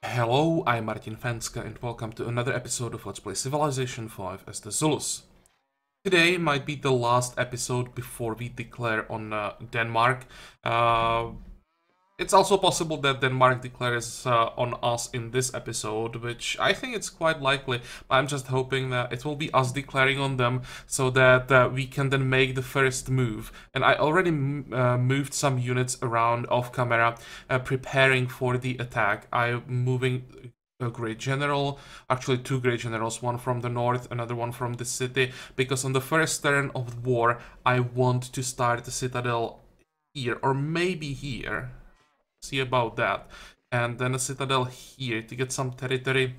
Hello, I'm Martin Fencka and welcome to another episode of Let's Play Civilization 5 as the Zulus. Today might be the last episode before we declare on Denmark. It's also possible that Denmark declares on us in this episode, which I think it's quite likely. I'm just hoping that it will be us declaring on them so that we can then make the first move. And I already moved some units around off camera, preparing for the attack. I'm moving a great general, actually two great generals, one from the north, another one from the city, because on the first turn of the war, I want to start the citadel here, or maybe here. See about that. And then a citadel here to get some territory.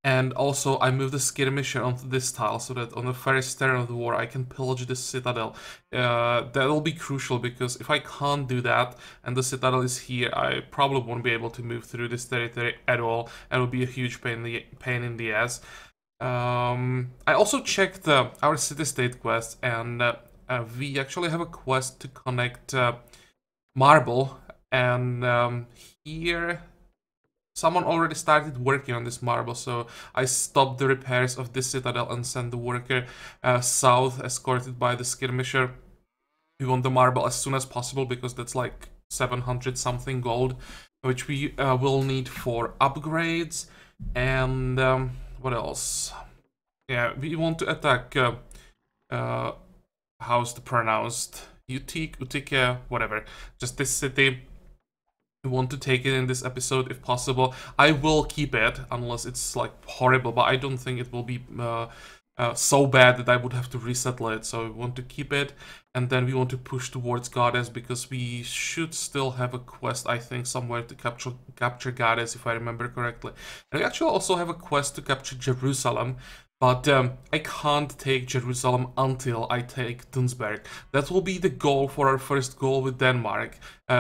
And also I move the skirmisher onto this tile so that on the first turn of the war I can pillage this citadel. That'll be crucial because if I can't do that and the citadel is here, I probably won't be able to move through this territory at all, and it'll be a huge pain in the ass. I also checked our city-state quest, and we actually have a quest to connect marble, and here someone already started working on this marble, so I stopped the repairs of this citadel and sent the worker south, escorted by the skirmisher. We want the marble as soon as possible because that's like 700 something gold, which we will need for upgrades. And what else? Yeah, we want to attack how's the pronounced? Utike, whatever. Just this city. We want to take it in this episode if possible. I will keep it unless it's like horrible, but I don't think it will be so bad that I would have to resettle it. So we want to keep it, and then we want to push towards Goddess because we should still have a quest, I think, somewhere to capture Goddess, if I remember correctly. And we actually also have a quest to capture Jerusalem. But I can't take Jerusalem until I take Tunsberg. That will be the goal for our first goal with Denmark.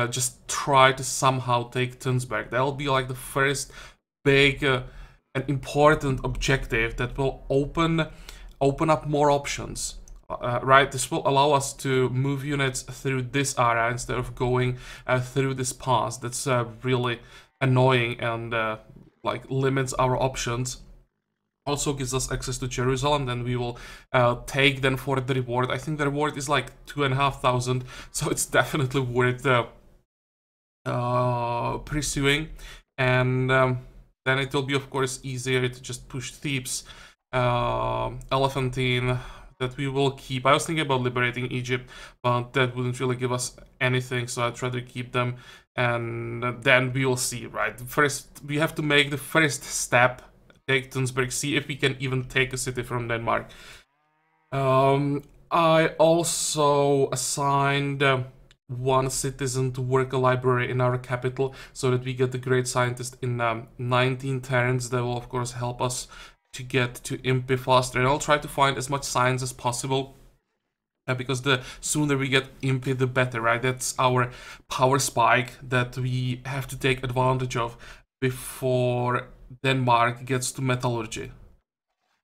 Just try to somehow take Tunsberg. That'll be like the first big and important objective that will open up more options. Right, this will allow us to move units through this area instead of going through this pass. That's really annoying and like limits our options. Also gives us access to Jerusalem, then we will take them for the reward. I think the reward is like 2,500, so it's definitely worth pursuing. And then it will be, of course, easier to just push Thebes, Elephantine, that we will keep. I was thinking about liberating Egypt, but that wouldn't really give us anything, so I'd rather keep them. And then we will see, right? First, we have to make the first step. Take Tunsberg, see if we can even take a city from Denmark. I also assigned one citizen to work a library in our capital so that we get the great scientist in 19 turns. That will of course help us to get to Impy faster, and I'll try to find as much science as possible. Because the sooner we get Impy, the better, right? That's our power spike that we have to take advantage of before Denmark gets to metallurgy.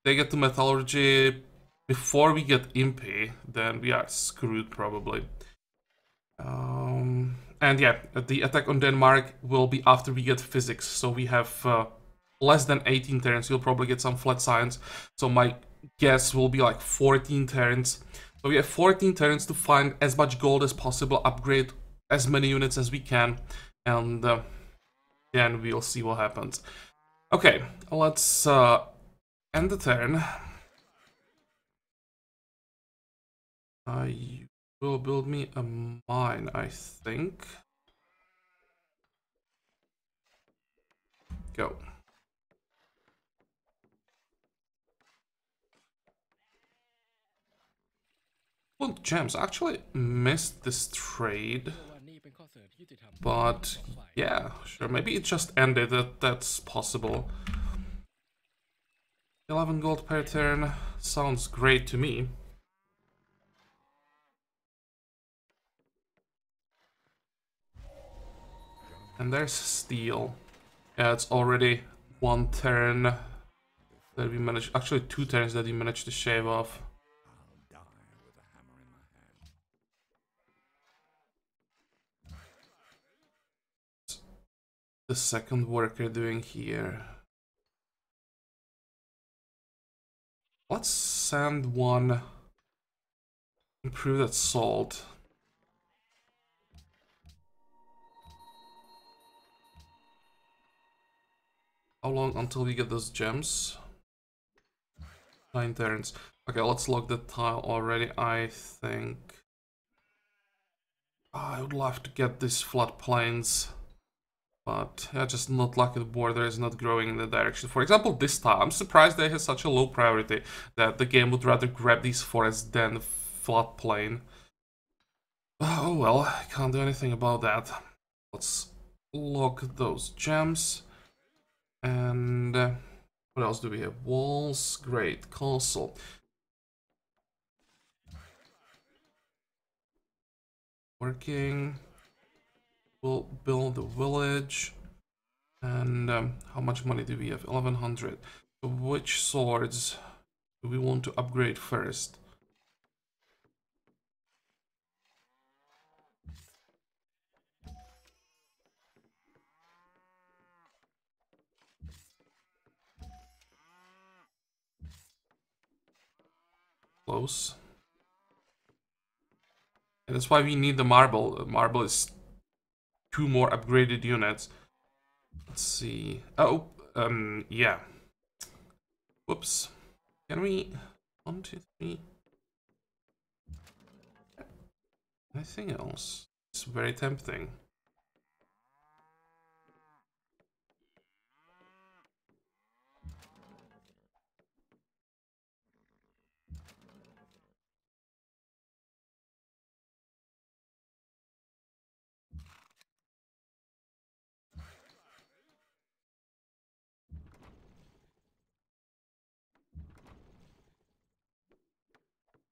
They get to metallurgy before we get Impy, then we are screwed probably. And yeah, the attack on Denmark will be after we get physics, so we have less than 18 turns. You'll probably get some flat science, so my guess will be like 14 turns. So we have 14 turns to find as much gold as possible, upgrade as many units as we can, and then we'll see what happens. Okay, let's end the turn. You will build me a mine, I think. Go. Well, gems, I actually missed this trade. But yeah, sure, maybe it just ended, that's possible. 11 gold per turn sounds great to me. And there's steel. Yeah, it's already one turn that we managed, actually 2 turns that we managed to shave off. the second worker doing here? Let's send one. Improve that salt. How long until we get those gems? 9 turns. Okay, let's log the tile already. I think I would love to get these floodplains, but yeah, just not lucky the border is not growing in the direction. For example, this tile, I'm surprised they have such a low priority that the game would rather grab these forests than the floodplain. Oh well, I can't do anything about that. Let's log those gems. And what else do we have? Walls, great, castle. Working. We'll build a village. And how much money do we have? 1100. So which swords do we want to upgrade first? Close. And that's why we need the marble. The marble is 2 more upgraded units. Let's see. Oh, yeah. Whoops. Can we... 1, 2, 3... Anything else? It's very tempting.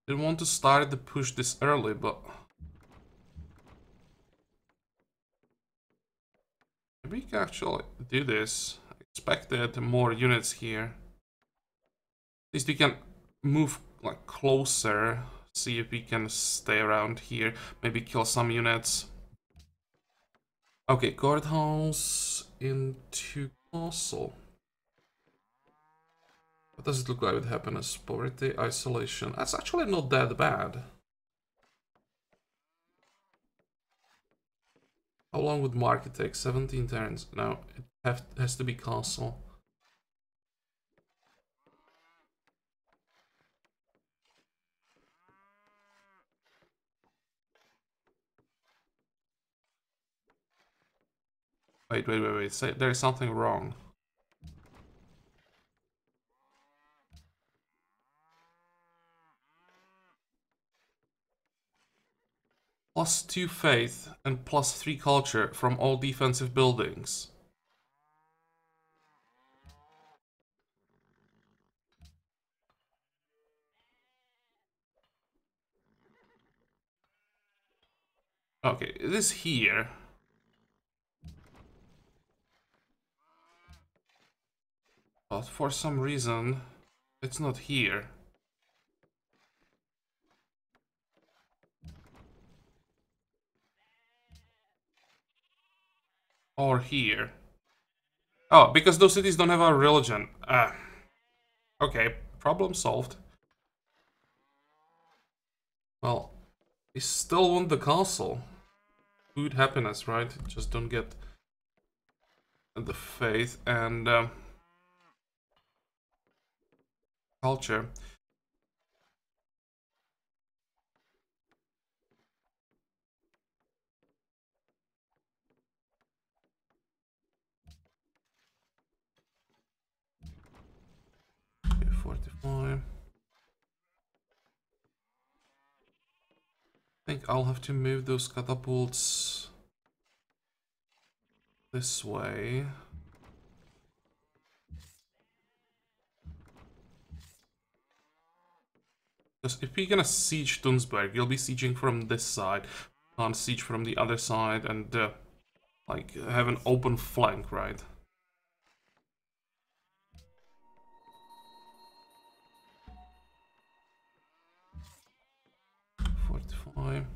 Didn't want to start the push this early, but maybe we can actually do this. I expected more units here. At least we can move like closer. See if we can stay around here. Maybe kill some units. Okay, courthouse into castle. What does it look like with happiness? Poverty, isolation. That's actually not that bad. How long would market take? 17 turns. No, it has to be castle. Wait. There is something wrong. +2 faith and +3 culture from all defensive buildings. Okay, it is here. But for some reason, it's not here. Or here. Oh, because those cities don't have a religion. Okay, problem solved. Well, we still want the castle. Food, happiness, right? Just don't get the faith and culture. Okay, 45. I think I'll have to move those catapults this way. Because if we're gonna siege Tunsberg, you'll be sieging from this side. Can't siege from the other side and like have an open flank, right? $45.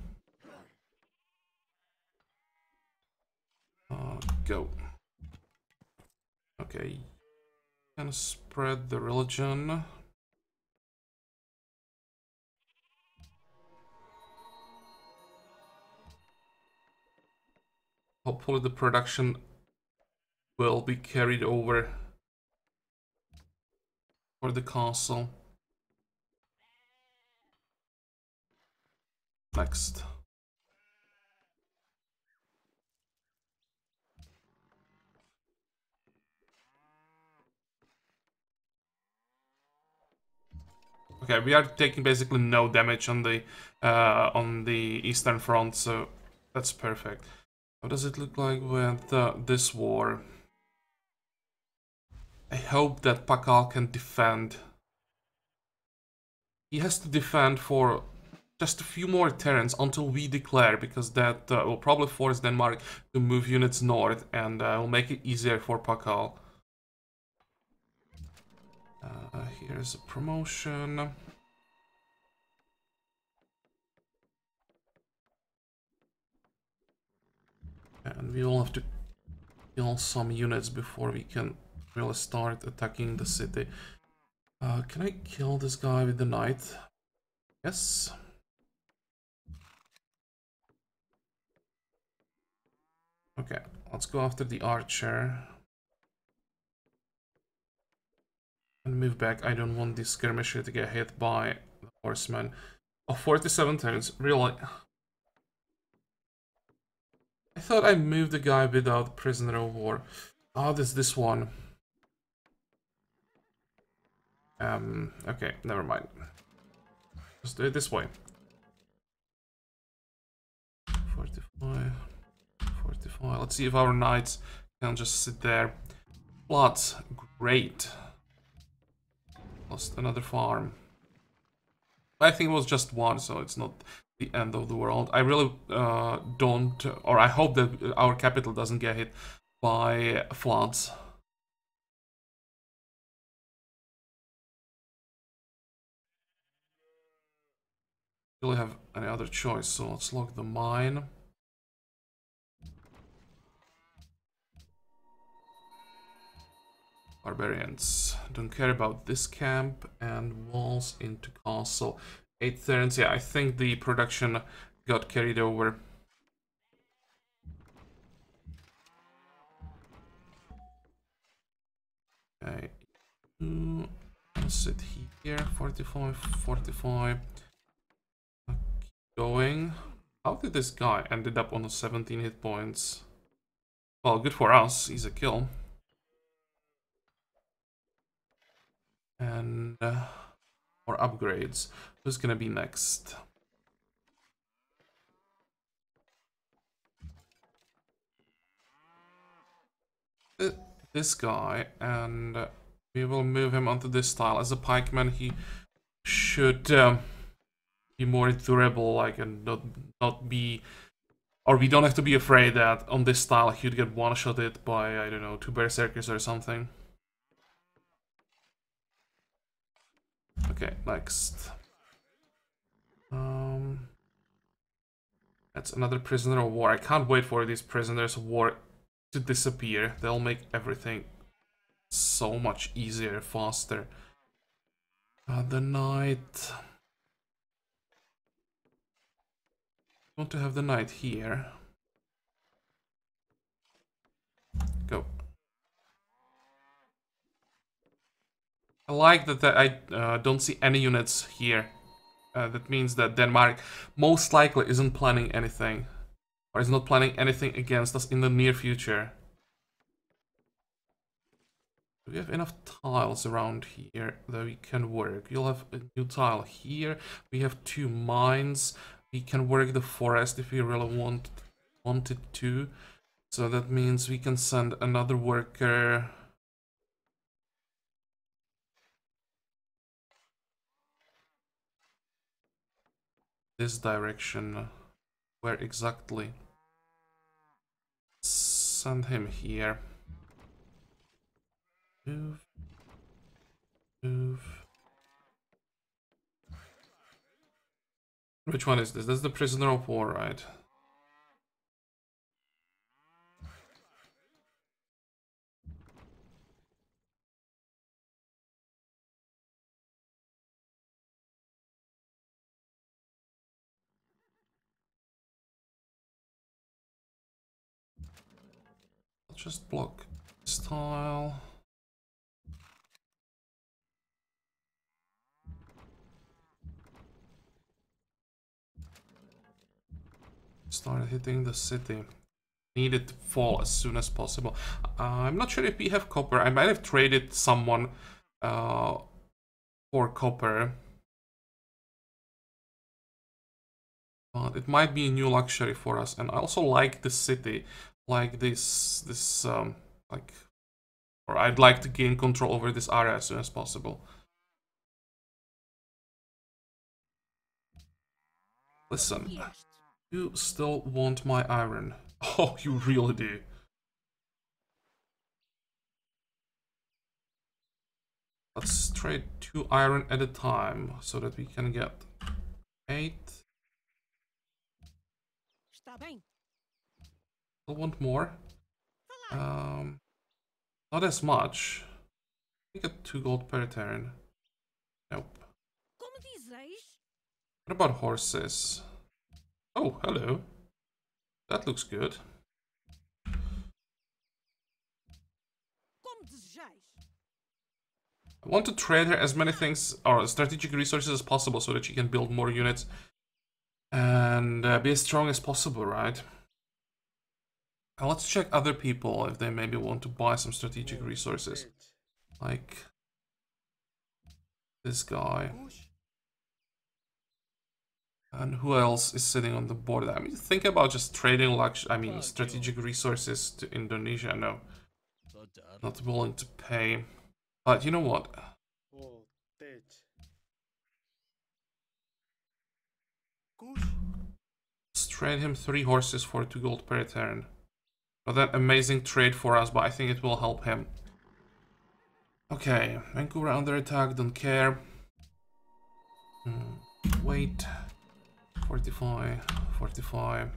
Go. Okay. Can spread the religion. Hopefully the production will be carried over for the castle. Next. Okay, we are taking basically no damage on the Eastern Front, so that's perfect. How does it look like with this war? I hope that Pakal can defend. He has to defend for just a few more turns until we declare, because that will probably force Denmark to move units north and will make it easier for Pakal. Here's a promotion. And we will have to kill some units before we can really start attacking the city. Can I kill this guy with the knight? Yes. Okay, let's go after the archer. And move back. I don't want this skirmisher to get hit by the horseman. Oh, 47 turns. Really? I thought I moved the guy without prisoner of war. Oh, this one. Okay, never mind. Just do it this way. 45. 45. Let's see if our knights can just sit there. Floods. Great. Lost another farm. I think it was just one, so it's not the end of the world. I really don't, or I hope that our capital doesn't get hit by floods. Really have any other choice, so let's log the mine. Barbarians don't care about this camp, and walls into castle. 8 turns. Yeah, I think the production got carried over. Okay, sit here. 45, 45. Keep going. How did this guy ended up on 17 hit points? Well, good for us. He's a kill. And more upgrades. Who's gonna be next? This guy, and we will move him onto this tile. As a pikeman, he should be more durable, like, and not be, or we don't have to be afraid that on this tile he'd get one-shotted by, I don't know, 2 berserkers or something. Okay, next. That's another prisoner of war. I can't wait for these prisoners of war to disappear. They'll make everything so much easier, faster. The knight. I want to have the knight here. Go. I like that I don't see any units here. That means that Denmark most likely isn't planning anything. Or is not planning anything against us in the near future. Do we have enough tiles around here that we can work? We'll have a new tile here. We have 2 mines. We can work the forest if we really wanted to. So that means we can send another worker. This direction. Where exactly? Send him here. Move. Move. Which one is this? That's the prisoner of war, right? just block this tile. Started hitting the city. Need it to fall as soon as possible. I'm not sure if we have copper. I might have traded someone for copper. But it might be a new luxury for us. And I also like the city. Like this like, or I'd like to gain control over this area as soon as possible. Listen, you still want my iron. Oh, you really do. Let's trade 2 iron at a time so that we can get 8. Still want more. Not as much. We get 2 gold per turn. Nope. What about horses? Oh, hello. That looks good. I want to trade her as many things or strategic resources as possible so that she can build more units and be as strong as possible, right? Now let's check other people if they maybe want to buy some strategic resources. Like this guy. And who else is sitting on the board? I mean, think about just trading strategic resources to Indonesia. No, not willing to pay. But you know what? Let's trade him 3 horses for 2 gold per turn. Not that amazing trade for us, but I think it will help him. Okay, Vancouver under attack, don't care. Wait. 45, 45.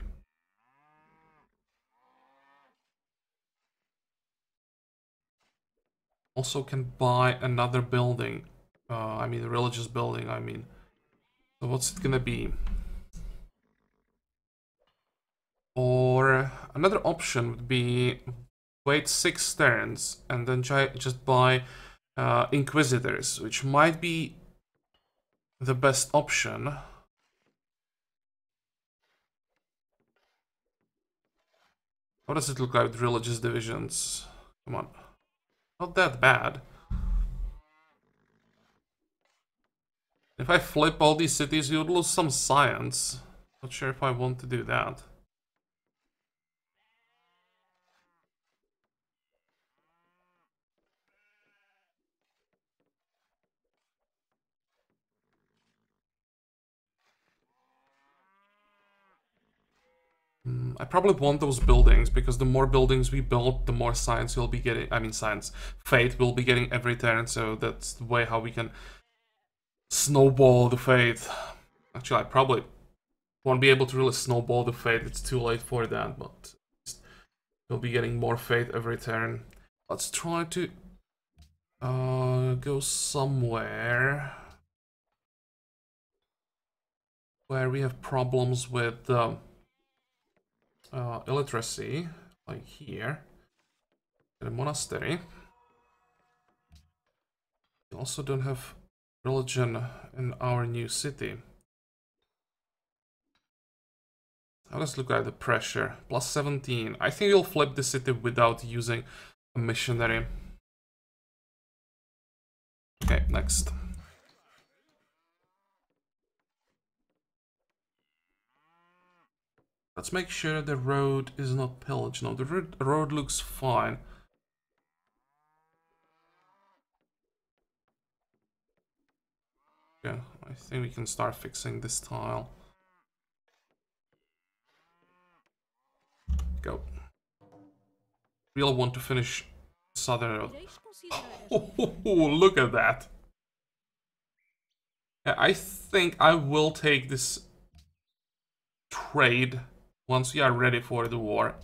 Also can buy another building. I mean, a religious building, I mean. So what's it gonna be? Or another option would be wait 6 turns and then just buy Inquisitors, which might be the best option. How does it look like with religious divisions? Come on. Not that bad. If I flip all these cities, you would lose some science. Not sure if I want to do that. I probably want those buildings, because the more buildings we build, the more science we'll be getting. I mean science. Fate we'll be getting every turn, so that's the way how we can snowball the fate. Actually, I probably won't be able to really snowball the fate, it's too late for that, but we'll be getting more fate every turn. Let's try to go somewhere where we have problems with illiteracy, like here, in a monastery. We also don't have religion in our new city. How does it look like the pressure? Plus 17. I think we'll flip the city without using a missionary. Okay, next. Let's make sure the road is not pillaged. No, the road looks fine. Yeah, I think we can start fixing this tile. Go. Really want to finish southern road. Oh, look at that. Yeah, I think I will take this trade once we are ready for the war.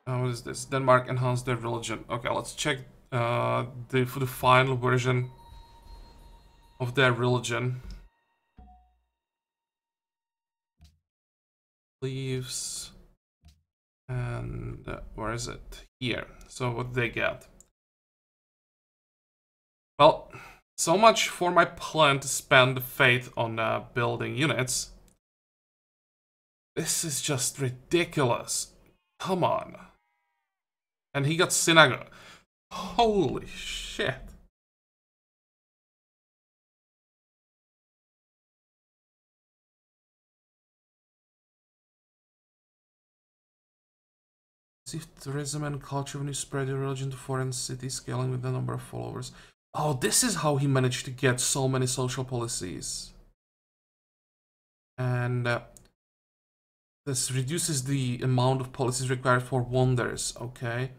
What is this? Denmark enhanced their religion. Okay, let's check the final version of their religion. Leaves And where is it? Here. So what they get? Well, so much for my plan to spend faith on building units. This is just ridiculous. Come on. And he got synagogue. Holy shit. See if tourism and culture when you spread your religion to foreign cities, scaling with the number of followers. Oh, this is how he managed to get so many social policies. And this reduces the amount of policies required for wonders, okay?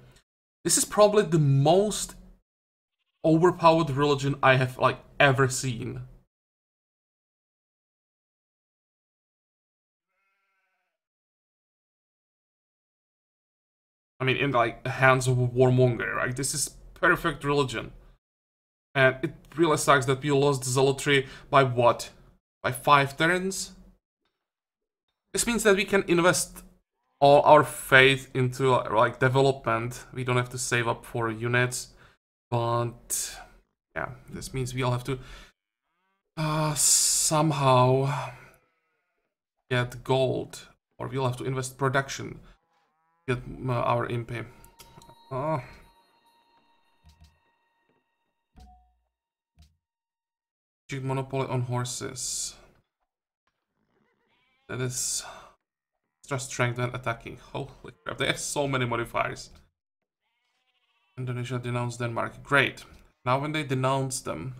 This is probably the most overpowered religion I have, like, ever seen. I mean, in, like, the hands of a warmonger, right? This is perfect religion. And it really sucks that we lost zealotry by what? By 5 turns? This means that we can invest all our faith into, like, development. We don't have to save up for units. But yeah, this means we all have to somehow get gold, or we'll have to invest production, get our MP. Monopoly on horses. That is extra strength and attacking. Holy crap, they have so many modifiers. Indonesia denounced Denmark. Great. Now when they denounce them...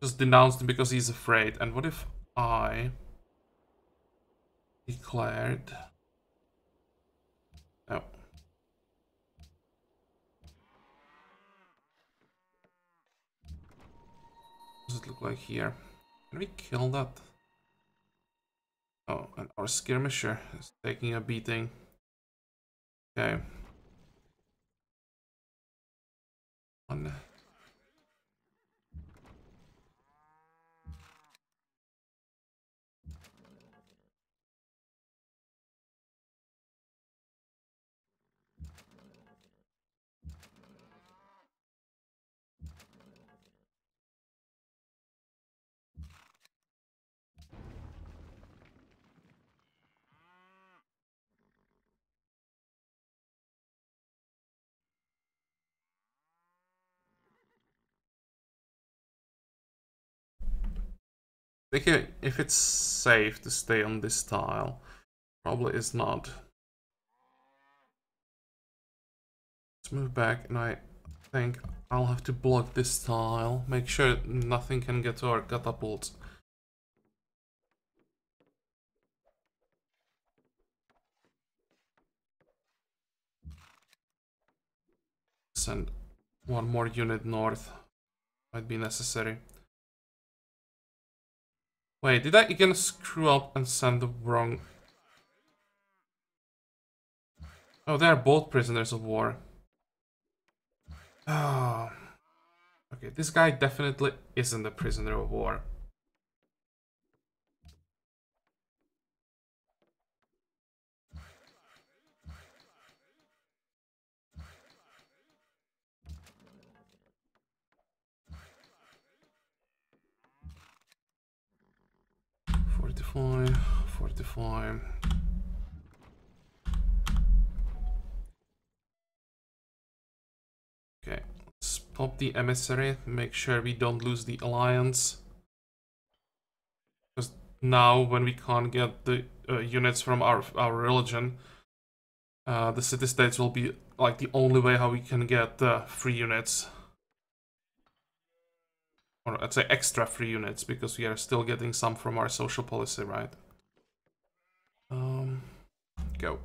just denounced him because he's afraid. And what if I declared... No. What does it look like here? Can we kill that? Oh, and our skirmisher is taking a beating. Okay. One. If it's safe to stay on this tile, probably is not. Let's move back, and I think I'll have to block this tile. Make sure nothing can get to our catapults. Send one more unit north. Might be necessary. Wait, did I again screw up and send the wrong... Oh, they are both prisoners of war. Oh. Okay, this guy definitely isn't a prisoner of war. Fortify, fortify. Okay, let's pop the emissary, make sure we don't lose the alliance. Because now, when we can't get the units from our religion, the city-states will be like the only way how we can get free units. Or I'd say extra free units, because we are still getting some from our social policy, right? Go.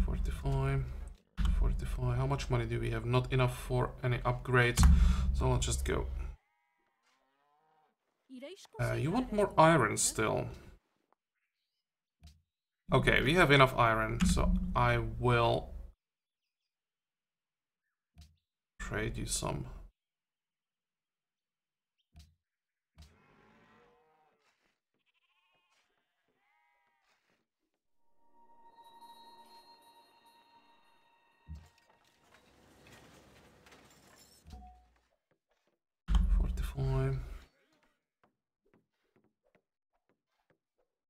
Fortify. How much money do we have? Not enough for any upgrades, so let's just go. You want more iron still. Okay, we have enough iron, so I will trade you some.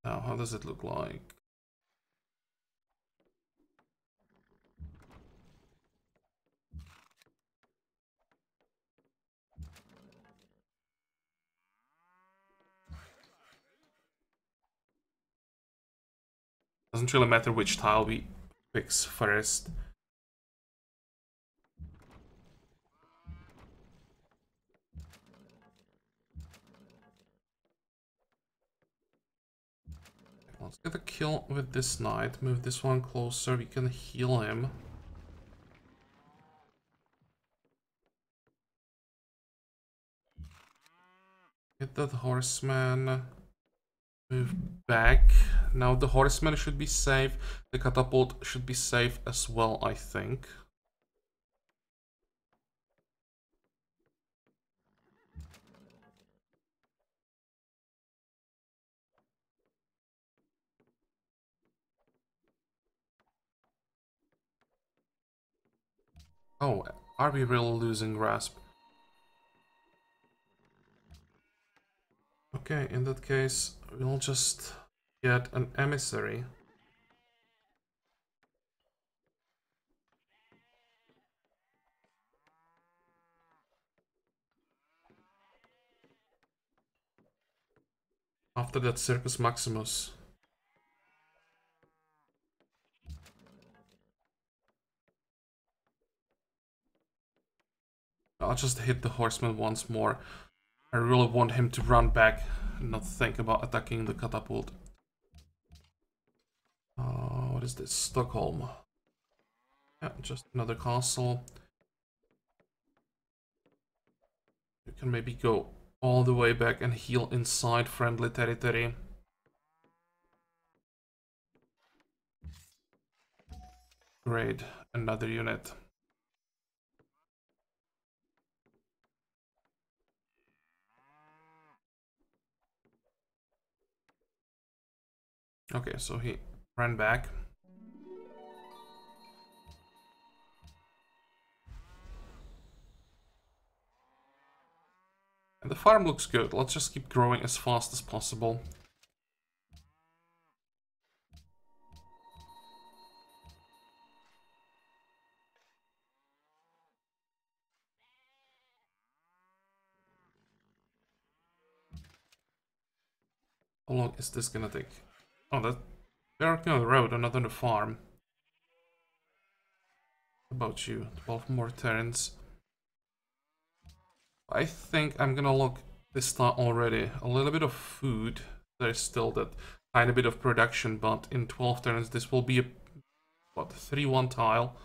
Now, how does it look like? Doesn't really matter which tile we fix first. Let's get a kill with this knight. Move this one closer. We can heal him. Get that horseman. Move back. Now the horseman should be safe. The catapult should be safe as well, I think. Oh, are we really losing grasp? Okay, in that case, we'll just get an emissary. After that Circus Maximus. I'll just hit the horseman once more. I really want him to run back and not think about attacking the catapult. What is this? Stockholm. Yeah, just another castle. You can maybe go all the way back and heal inside friendly territory. Great, another unit. Okay, so he ran back. And the farm looks good. Let's just keep growing as fast as possible. How long is this gonna take? Oh, they're working on the road, not on the farm. What about you? 12 more turns. I think I'm gonna look this time already. A little bit of food. There's still that tiny bit of production, but in 12 turns this will be a, what, 3-1 tile.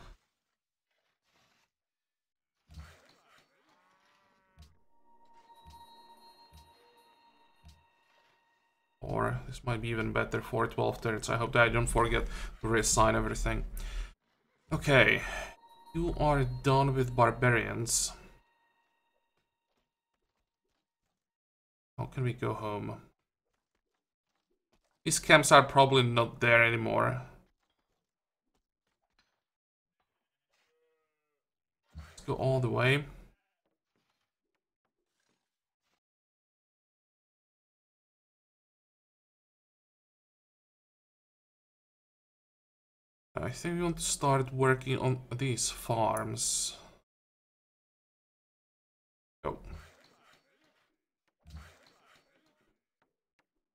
Or this might be even better for 12 turns. I hope that I don't forget to reassign everything. Okay, you are done with barbarians. How can we go home? These camps are probably not there anymore. Let's go all the way. I think we want to start working on these farms. Go.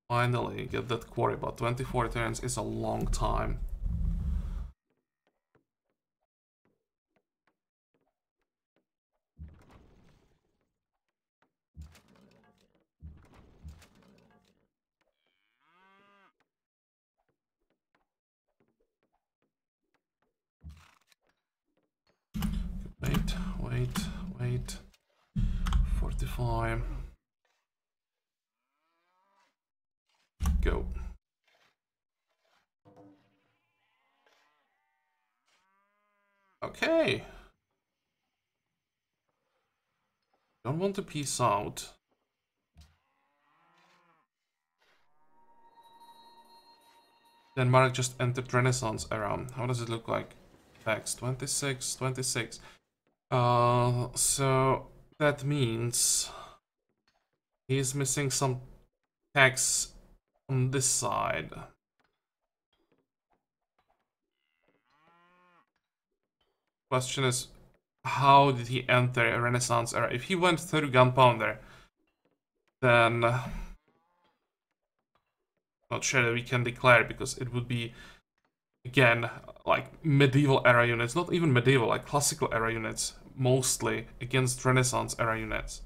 Finally, get that quarry, but 24 turns is a long time. Wait. 45. Go. Okay. Don't want to peace out. Denmark just entered Renaissance era. How does it look like? Tax 26, 26. So that means he's missing some tax on this side. Question is, how did he enter a Renaissance era? If he went through Gunpowder, then not sure that we can declare, because it would be, again, like medieval era units, not even medieval, like classical era units, mostly against Renaissance era units.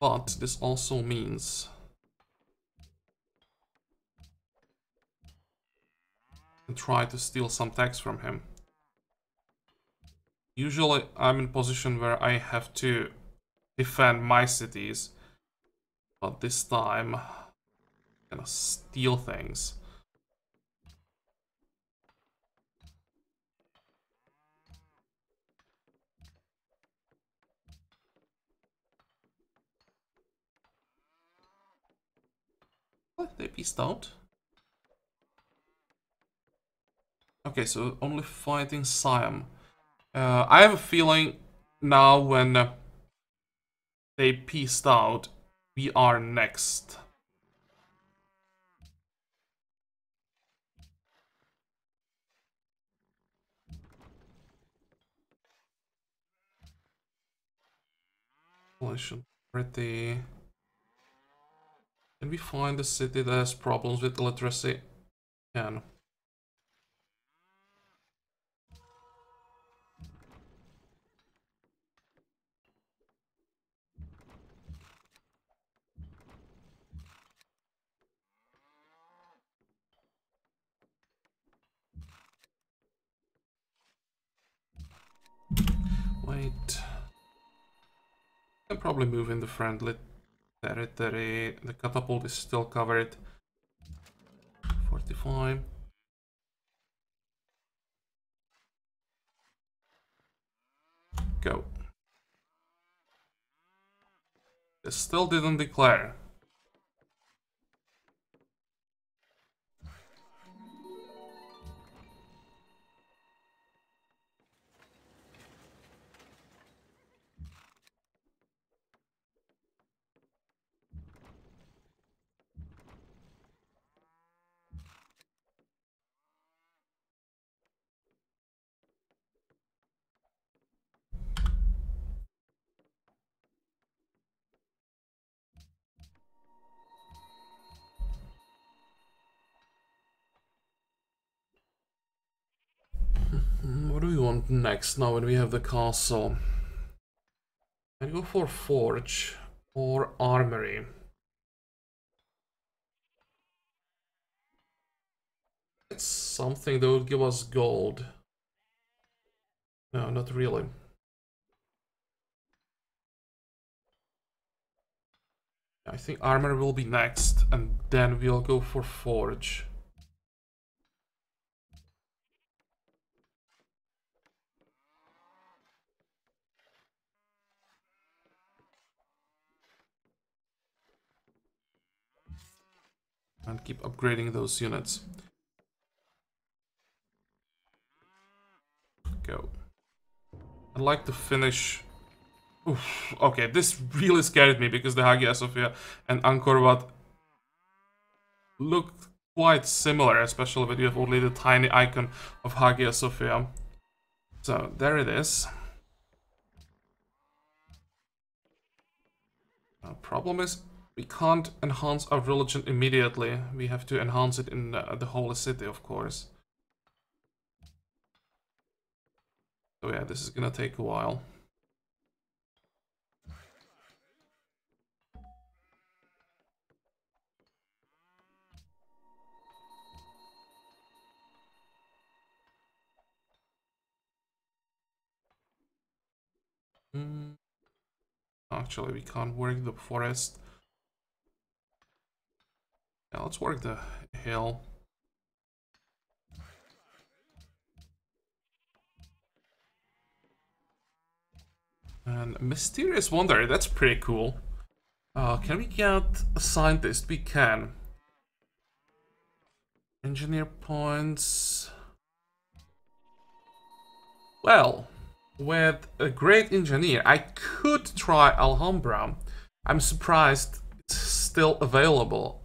But this also means I can try to steal some tax from him. Usually I'm in a position where I have to defend my cities, but this time I'm gonna steal things. What? They peaced out? Okay, so only fighting Siam. I have a feeling now when they peaced out, we are next. Population pretty. Can we find a city that has problems with illiteracy? Can. Wait. Can probably move in the friendly territory. The catapult is still covered. 45. Go. They still didn't declare. What do we want next now when we have the castle? Can go for forge or armory? It's something that would give us gold. No, not really. I think armor will be next, and then we'll go for forge. And keep upgrading those units. Go. I'd like to finish... Oof, okay, this really scared me because the Hagia Sophia and Angkor Wat look quite similar, especially when you have only the tiny icon of Hagia Sophia. So, there it is. Problem is, we can't enhance our religion immediately. We have to enhance it in the holy city, of course. So yeah, this is gonna take a while. actually, we can't work the forest. Yeah, let's work the hill. And Mysterious Wonder, that's pretty cool. Can we get a scientist? We can. Engineer points. Well, with a great engineer, I could try Alhambra. I'm surprised it's still available.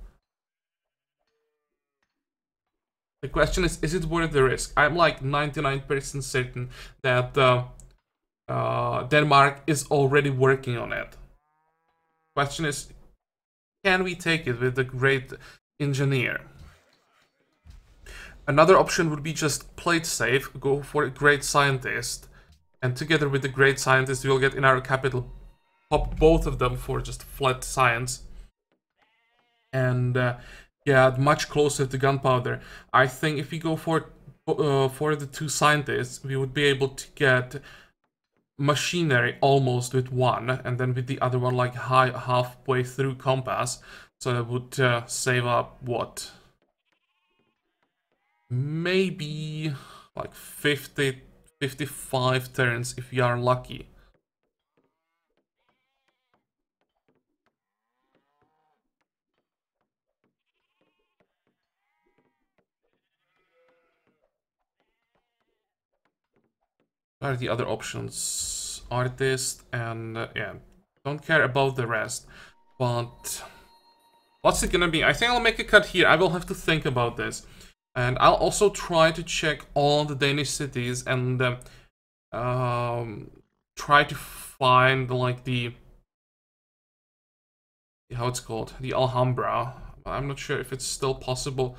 The question is it worth the risk? I'm like 99% certain that Denmark is already working on it. Question is, can we take it with a great engineer? Another option would be just play it safe, go for a great scientist, and together with the great scientist, we'll get in our capital, pop both of them for just flat science, and yeah, much closer to gunpowder. I think if we go for the two scientists, we would be able to get machinery almost with one, and then with the other one like halfway through compass. So that would save up what? Maybe like 50, 55 turns if we are lucky. What are the other options? Artist and yeah, don't care about the rest. But what's it gonna be? I think I'll make a cut here. I will have to think about this. And I'll also try to check all the Danish cities and try to find like the how it's called, the Alhambra. I'm not sure if it's still possible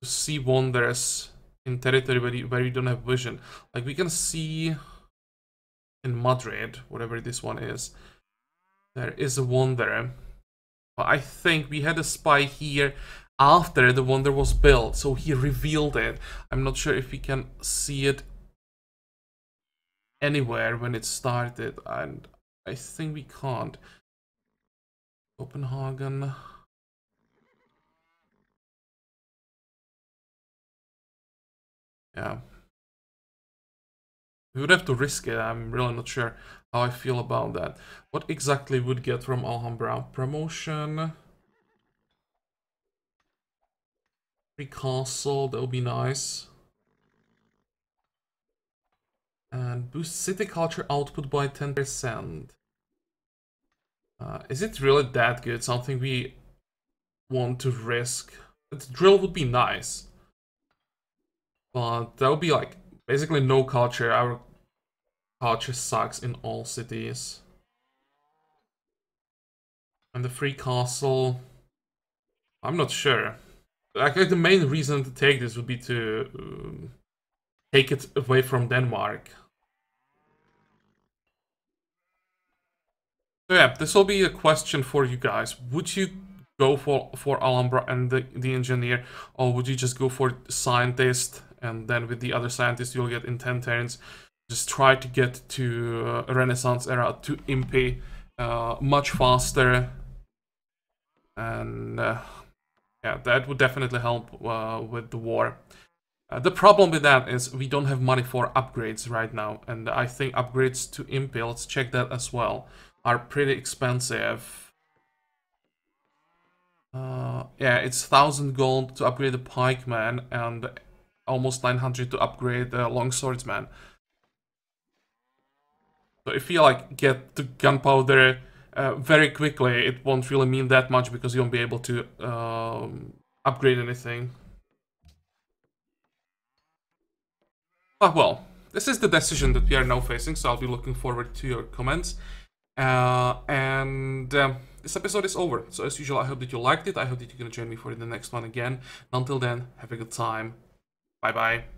to see wonders in territory where you don't have vision. Like we can see in Madrid, whatever this one is, there is a wonder. But I think we had a spy here after the wonder was built, so he revealed it. I'm not sure if we can see it anywhere when it started, and I think we can't. Copenhagen. Yeah. We would have to risk it. I'm really not sure how I feel about that. What exactly would get from Alhambra? Promotion. Free castle, that would be nice. And boost city culture output by 10%. Is it really that good? Something we want to risk? The drill would be nice. But that would be like basically no culture. Our culture sucks in all cities. And the free castle, I'm not sure. Like the main reason to take this would be to take it away from Denmark. So yeah, this will be a question for you guys. Would you go for Alhambra and the engineer, or would you just go for scientist and then with the other scientist you'll get in 10 turns? Just try to get to Renaissance era, to Impy much faster, and yeah, that would definitely help with the war. The problem with that is we don't have money for upgrades right now, and I think upgrades to Impy, let's check that as well, are pretty expensive. Yeah, it's 1000 gold to upgrade the pikeman and almost 900 to upgrade the longswordsman. So if you like get the gunpowder very quickly, it won't really mean that much because you won't be able to upgrade anything. But well, this is the decision that we are now facing, so I'll be looking forward to your comments. This episode is over. So as usual, I hope that you liked it. I hope that you're gonna join me for the next one again. Until then, have a good time. Bye bye.